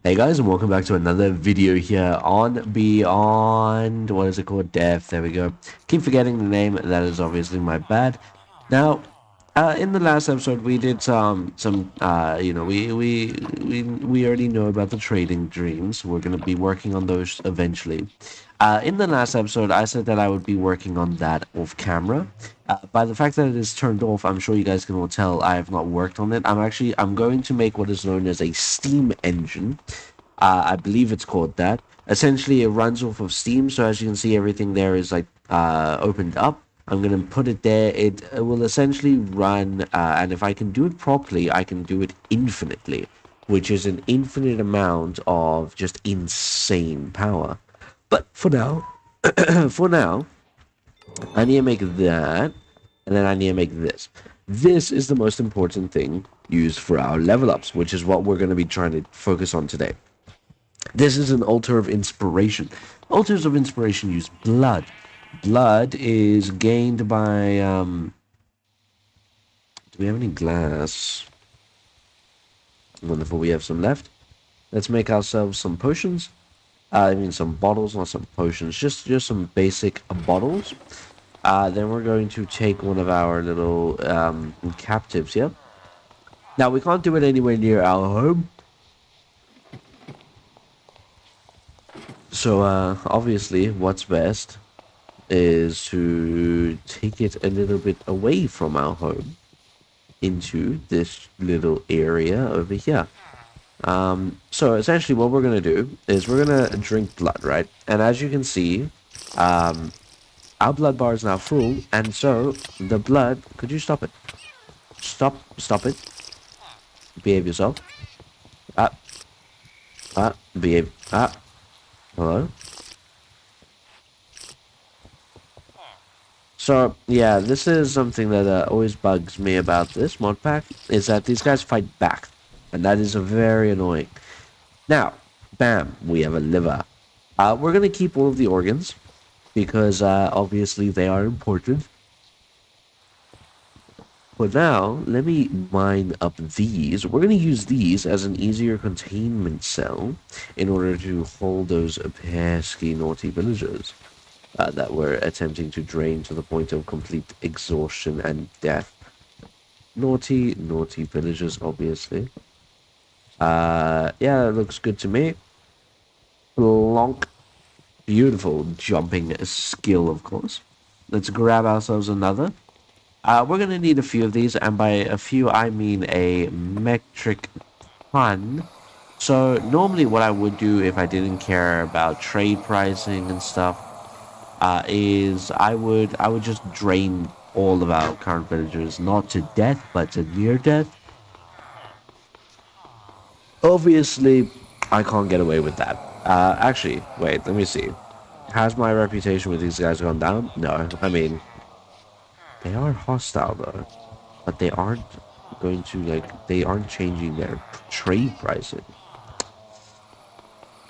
Hey guys, and welcome back to another video here on Beyond. What is it called? Depth. There we go. Keep forgetting the name. That is obviously my bad. Now, in the last episode, we did we already know about the trading dreams. We're gonna be working on those eventually. In the last episode, I said that I would be working on that off camera. By the fact that it is turned off, I'm sure you guys can all tell I have not worked on it. I'm going to make what is known as a steam engine. I believe it's called that. Essentially, it runs off of Steam, so as you can see, everything there is like opened up. I'm gonna put it there. It will essentially run, and if I can do it properly, I can do it infinitely, which is an infinite amount of just insane power. But for now, for now, I need to make that, and then I need to make this. This is the most important thing used for our level ups, which is what we're going to be trying to focus on today. This is an altar of inspiration. Altars of inspiration use blood. Blood is gained by. Do we have any glass? Wonderful, we have some left. Let's make ourselves some potions. I mean, some bottles, not some potions. Just some basic bottles. Then we're going to take one of our little captives here. Now, we can't do it anywhere near our home. So, obviously, what's best is to take it a little bit away from our home into this little area over here. So essentially what we're going to do is we're going to drink blood, right? And as you can see, our blood bar is now full, and so the blood... Could you stop it? Stop it. Behave yourself. Behave. Hello? So, yeah, this is something that always bugs me about this mod pack, is that these guys fight back. And that is very annoying. Now, bam, we have a liver. We're going to keep all of the organs, because obviously they are important. But now, let me mine up these. We're going to use these as an easier containment cell in order to hold those pesky naughty villagers that we're attempting to drain to the point of complete exhaustion and death. Naughty villagers, obviously. Yeah, that looks good to me. Plonk. Beautiful jumping skill, of course. Let's grab ourselves another. We're going to need a few of these, and by a few, I mean a metric ton. So normally what I would do if I didn't care about trade pricing and stuff is I would just drain all of our current villagers, not to death, but to near death. Obviously, I can't get away with that. Actually, wait, let me see. Has my reputation with these guys gone down? No, I mean, they are hostile though, but they aren't going to, like, they aren't changing their trade pricing.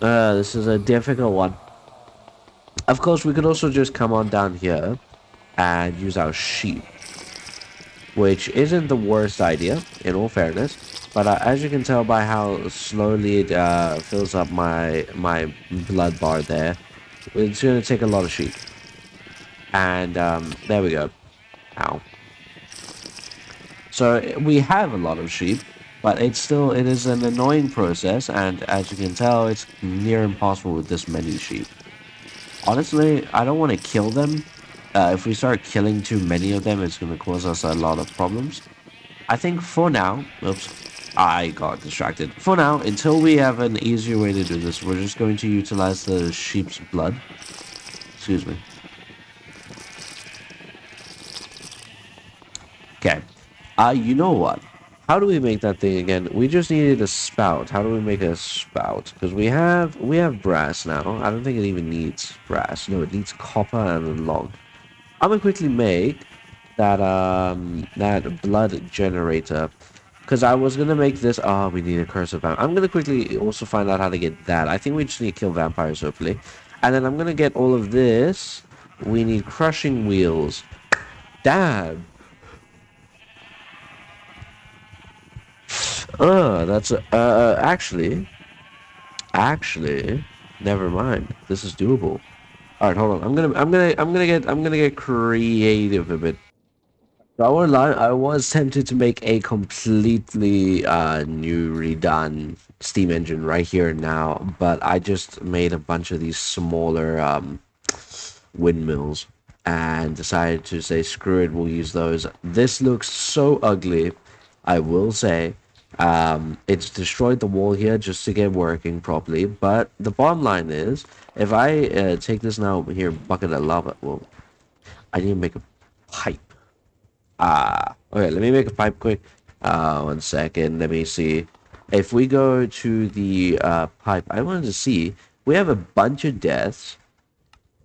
This is a difficult one. Of course, we could also just come on down here and use our sheep, which isn't the worst idea, in all fairness. But as you can tell by how slowly it fills up my blood bar there, it's going to take a lot of sheep. And there we go. Ow. So we have a lot of sheep, but it is an annoying process, and as you can tell, it's near impossible with this many sheep. Honestly, I don't want to kill them. If we start killing too many of them, it's going to cause us a lot of problems. I think for now, oops, I got distracted. For now, until we have an easier way to do this, we're just going to utilize the sheep's blood. Excuse me. Okay. You know what? How do we make that thing again? We just needed a spout. How do we make a spout? Because we have brass now. I don't think it even needs brass. No, it needs copper and a log. I'm gonna quickly make that blood generator. Because I was gonna make this. Oh, we need a curse of vampire. I'm gonna quickly also find out how to get that. I think we just need to kill vampires, hopefully. And then I'm gonna get all of this. We need crushing wheels. Damn. That's actually. Actually, never mind. This is doable. All right, hold on. I'm gonna get creative a bit. So I won't lie, I was tempted to make a completely new redone Steam engine right here and now, but I just made a bunch of these smaller windmills and decided to say screw it, we'll use those. This looks so ugly, I will say. It's destroyed the wall here just to get working properly, but the bottom line is, if I take this now here, bucket of lava, well, I need to make a pipe. Okay, let me make a pipe quick. 1 second. Let me see. If we go to the pipe, I wanted to see. We have a bunch of deaths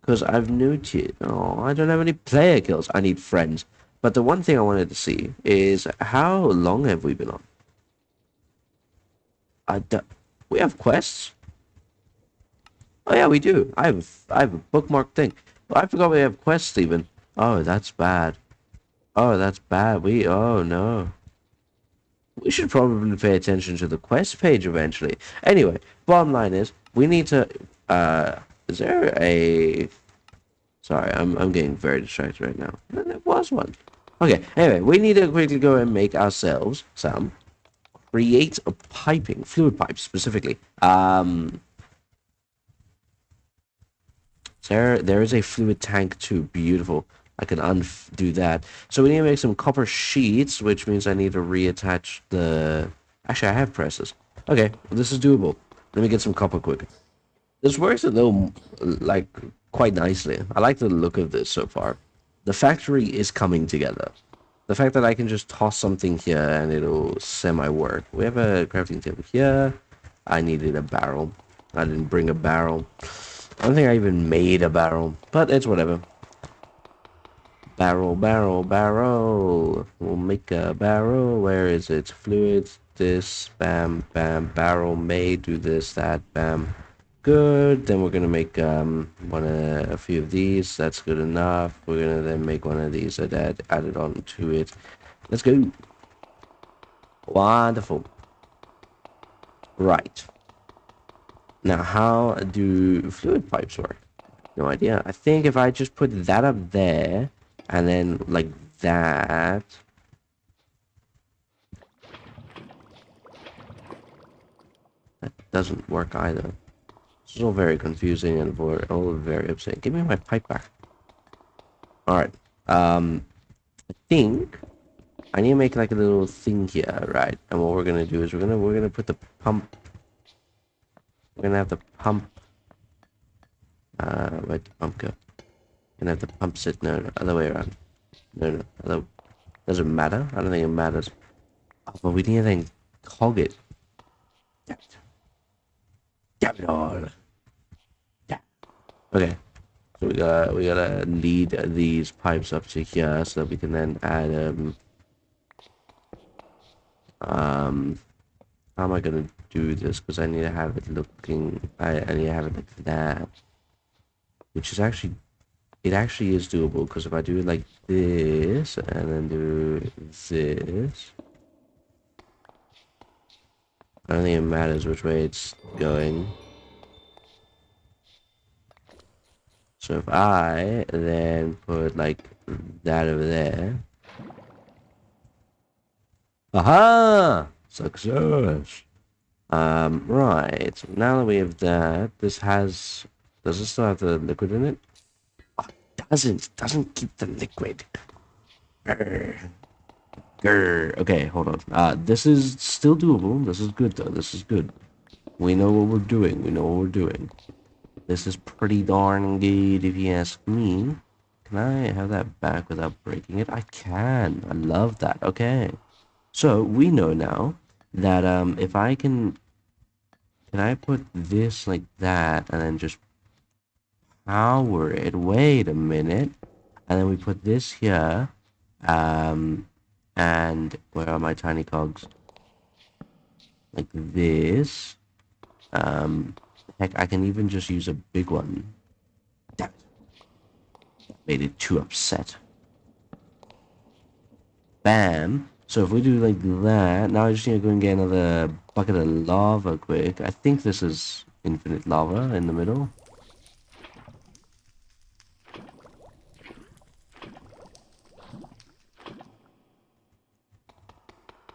because I've noted. Oh, I don't have any player kills. I need friends. But the one thing I wanted to see is how long have we been on? I do, we have quests. Oh yeah, we do. I have a bookmark thing. Oh, I forgot we have quests even. Oh, that's bad. Oh, that's bad. Oh no. We should probably pay attention to the quest page eventually. Anyway, bottom line is we need to. Is there a? Sorry, I'm getting very distracted right now. There was one. Okay. Anyway, we need to quickly go and make ourselves some create a piping fluid pipe specifically. There is a fluid tank too. Beautiful. I can undo that. So we need to make some copper sheets, which means I need to reattach the. Actually, I have presses. Okay, this is doable. Let me get some copper quick. This works a little like quite nicely. I like the look of this so far. The factory is coming together. The fact that I can just toss something here and it'll semi-work. We have a crafting table here. I needed a barrel. I didn't bring a barrel. I don't think I even made a barrel, but it's whatever. Barrel, barrel, barrel. We'll make a barrel. Where is it? Fluids, this, bam, bam, barrel made, do this, that, bam. Good. Then we're gonna make a few of these. That's good enough. We're gonna then make one of these and add it on to it. Let's go. Wonderful. Right. Now, how do fluid pipes work? No idea. I think if I just put that up there and then like that. That doesn't work either. This is all very confusing and all very upsetting. Give me my pipe back. Alright. I think I need to make like a little thing here, right? And what we're gonna do is we're gonna put the pump. We're gonna have the pump. Where'd the pump go? We're gonna have the pump sit. No, other way around. No. Does it matter? I don't think it matters. Oh, but we need to then cog it. Damn it. Damn it all. Damn. Okay. So we gotta lead these pipes up to here so that we can then add how am I gonna do this? Because I need to have it looking I need to have it like that. Which is actually it actually is doable because if I do it like this and then do this, I don't think it matters which way it's going. So if I then put like that over there. Aha! Success! Right. Now that we have that, this has... Does it still have the liquid in it? Oh, it doesn't. It doesn't keep the liquid. Grr. Grr. Okay, hold on. This is still doable. This is good, though. This is good. We know what we're doing. We know what we're doing. This is pretty darn good, if you ask me. Can I have that back without breaking it? I can. I love that. Okay. So, we know now that if I can I put this like that and then just power it? Wait a minute. And then we put this here. And where are my tiny cogs? Like this. Heck, I can even just use a big one. Damn it. Made it too upset. Bam. So if we do like that, now I just need to go and get another bucket of lava quick. I think this is, infinite lava in the middle.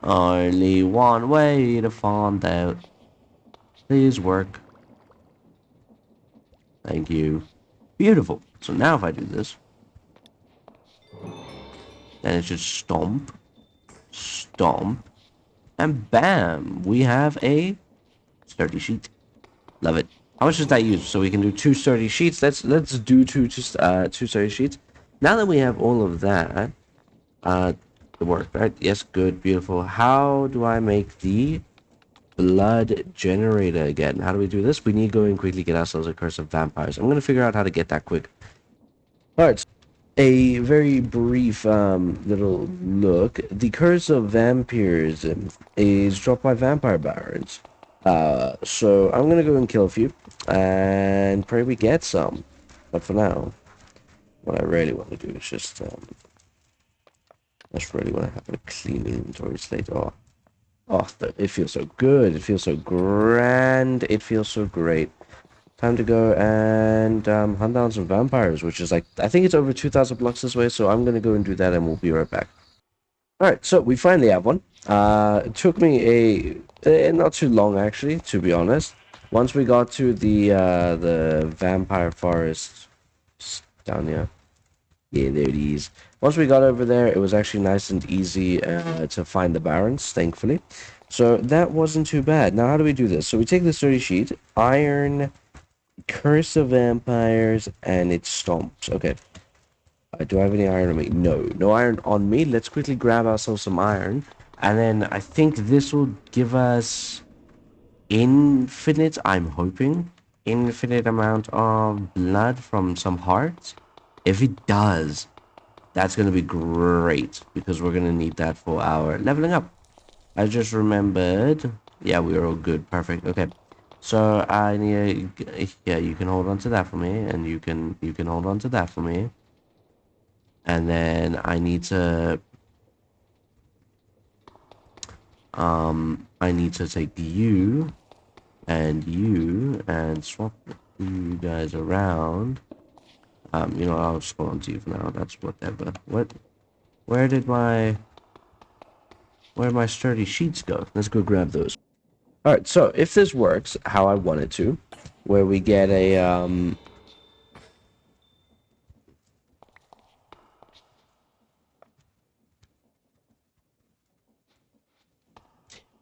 Only one way to find out. Please work. Thank you. Beautiful. So now if I do this, then it should stomp, stomp, and bam! We have a sturdy sheet. Love it. How much does that use? So we can do 2 sturdy sheets. Let's do two sturdy sheets. Now that we have all of that, it worked, right? Yes, good, beautiful. How do I make the blood generator again? How do we do this? We need to go and quickly get ourselves a curse of vampires. I'm gonna figure out how to get that quick. All right. A very brief little look. The curse of vampirism is dropped by vampire barons. So I'm gonna go and kill a few and pray we get some. But for now, what I really want to do is just I just really want to have a clean inventory slate. It feels so good. It feels so grand. It feels so great. Time to go and hunt down some vampires, which is like, I think it's over 2,000 blocks this way, so I'm going to go and do that and we'll be right back. Alright, so we finally have one. It took me not too long actually, to be honest. Once we got to the vampire forest down here. Yeah, there it is. Once we got over there, it was actually nice and easy to find the barons, thankfully. So that wasn't too bad. Now, how do we do this? So we take the sturdy sheet, iron, curse of vampires, and it stomps. Okay. Do I have any iron on me? No. No iron on me. Let's quickly grab ourselves some iron. And then I think this will give us infinite, I'm hoping, infinite amount of blood from some hearts. If it does, that's going to be great, because we're going to need that for our leveling up. I just remembered. Yeah, we're all good. Perfect. Okay. So I need, yeah, you can hold on to that for me, and you can hold on to that for me. And then I need to take you and swap you guys around. I'll just hold on to you for now. That's whatever. Where did my sturdy sheets go? Let's go grab those. All right, so if this works how I want it to, where we get a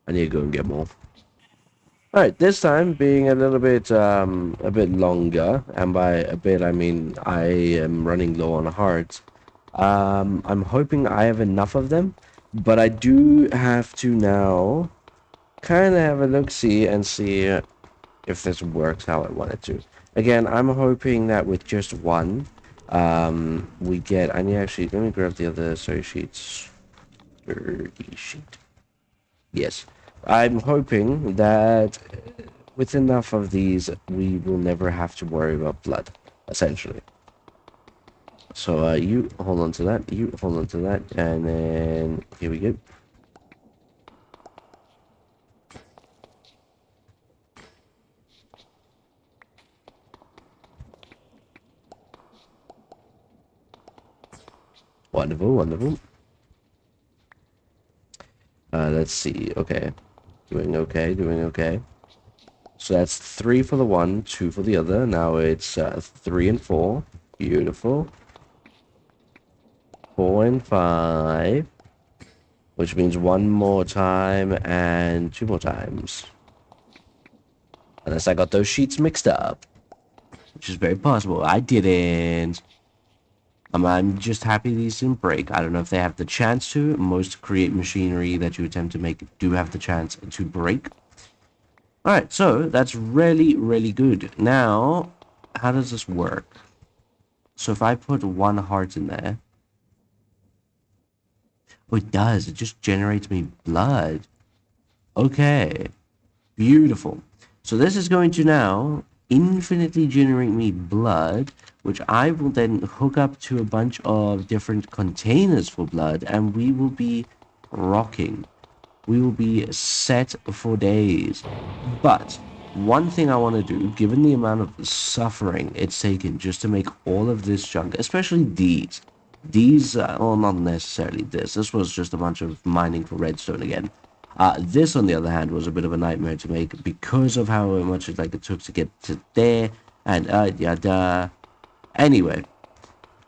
I need to go and get more. All right, this time being a little bit a bit longer, and by a bit I mean I am running low on hearts. I'm hoping I have enough of them, but I do have to now kind of have a look-see and see if this works how I want it to. Again, I'm hoping that with just one, we get. I need actually. Let me grab the other sheets. Sturdy sheet. Yes, I'm hoping that with enough of these, we will never have to worry about blood, essentially. So you hold on to that. You hold on to that, and then here we go. Wonderful, wonderful. Let's see. Okay. Doing okay, doing okay. So that's 3 for the one, 2 for the other. Now it's 3 and 4. Beautiful. 4 and 5. Which means 1 more time and 2 more times. Unless I got those sheets mixed up. Which is very possible. I didn't. I'm just happy these didn't break. I don't know if they have the chance to. Most create machinery that you attempt to make do have the chance to break. Alright, so that's really, really good. Now, how does this work? So if I put 1 heart in there... Oh, it does. It just generates me blood. Okay. Beautiful. So this is going to now infinitely generate me blood, which I will then hook up to a bunch of different containers for blood, and we will be rocking. We will be set for days. But One thing I want to do, given the amount of suffering it's taken just to make all of this junk, especially these, well, not necessarily this. This was just a bunch of mining for redstone again. This, on the other hand, was a bit of a nightmare to make because of how much it took to get to there, and yada. Anyway,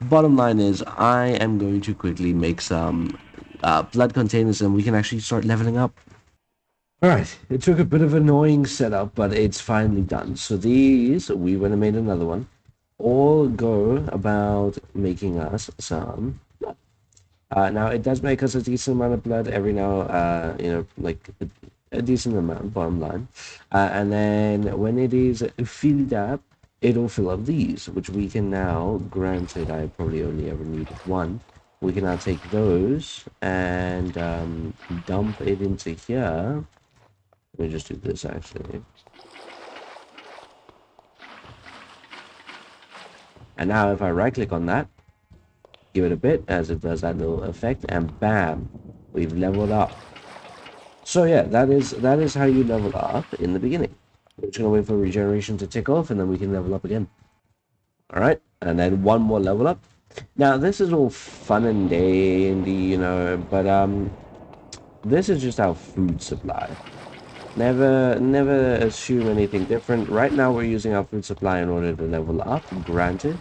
bottom line is, I am going to quickly make some blood containers, and we can actually start leveling up. All right, it took a bit of annoying setup, but it's finally done. So these, we went and made another one, all go about making us some blood. Now, it does make us a decent amount of blood every now, like a decent amount, bottom line. And then when it is filled up, it'll fill up these, which we can now, granted, I probably only ever need one. We can now take those and dump it into here. Let me just do this actually. And now if I right click on that, give it a bit as it does that little effect, and bam, we've leveled up. So yeah, that is how you level up in the beginning. We're just gonna wait for regeneration to tick off and then we can level up again. Alright, and then one more level up. Now this is all fun and dandy, but this is just our food supply. Never assume anything different. Right now we're using our food supply in order to level up, granted.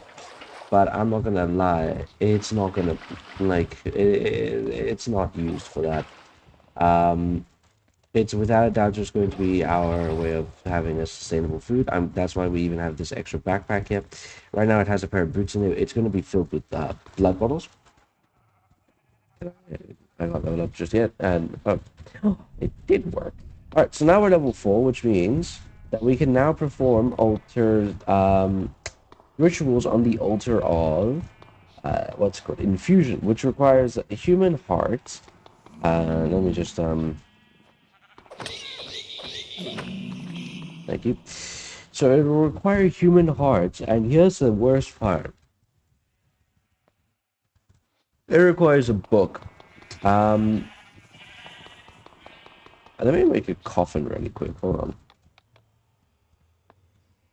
But I'm not gonna lie, it's not gonna, it's not used for that. It's without a doubt just going to be our way of having a sustainable food. That's why we even have this extra backpack here. Right now it has a pair of boots in it. It's going to be filled with blood bottles. I got leveled up just yet, and it did work. All right, so now we're level 4, which means that we can now perform altered rituals on the altar of what's it called, infusion, which requires human hearts. Let me just thank you. So it will require human hearts, and here's the worst part. It requires a book. Let me make a coffin really quick. Hold on.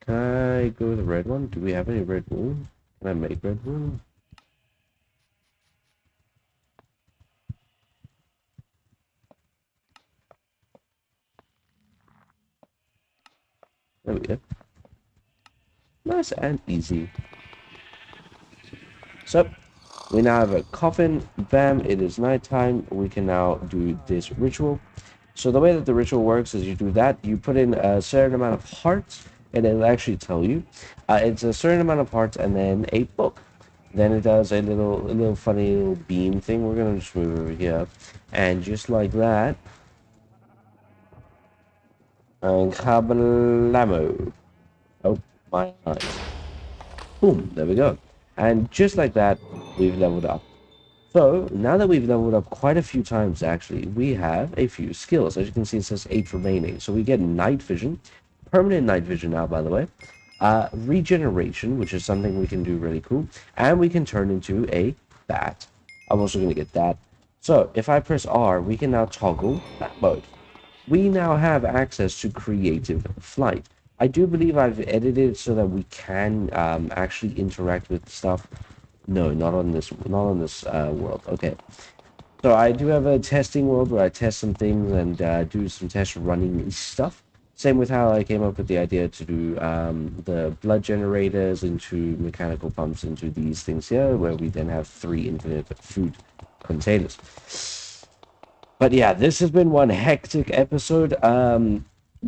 Can I go with the red one? Do we have any red wool? Can I make red wool? There we go. Nice and easy. So, we now have a coffin. Bam, it is nighttime. We can now do this ritual. So the way that the ritual works is you do that, you put in a certain amount of hearts, and it'll actually tell you. It's a certain amount of hearts and then a book. Then it does a little funny little beam thing. We're gonna just move over here. And just like that. And kablamo. Oh my eyes. Boom, there we go. And just like that, we've leveled up. So, now that we've leveled up quite a few times, actually, we have a few skills. As you can see, it says 8 remaining. So we get night vision, permanent night vision now, by the way. Regeneration, which is something we can do really cool. And we can turn into a bat. I'm also going to get that. So, if I press R, we can now toggle bat mode. We now have access to creative flight. I do believe I've edited it so that we can actually interact with stuff. No, not on this world. Okay. So I do have a testing world where I test some things and do some test running stuff. Same with how I came up with the idea to do the blood generators into mechanical pumps into these things here, where we then have 3 infinite food containers. But yeah, this has been one hectic episode.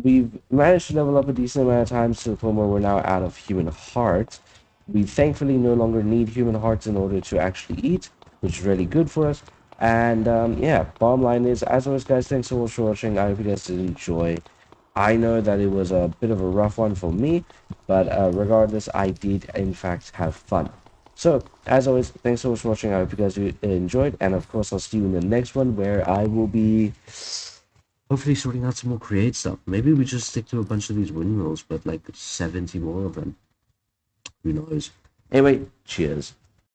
We've managed to level up a decent amount of times to the point where we're now out of human hearts. We thankfully no longer need human hearts in order to actually eat, which is really good for us. And yeah, bottom line is, as always, guys, thanks so much for watching. I hope you guys did enjoy. I know that it was a bit of a rough one for me, but regardless, I did in fact have fun. So, as always, thanks so much for watching. I hope you guys enjoyed, and of course, I'll see you in the next one where I will be hopefully sorting out some more create stuff. Maybe we just stick to a bunch of these windmills, but like 70 more of them. Who knows? Anyway, cheers.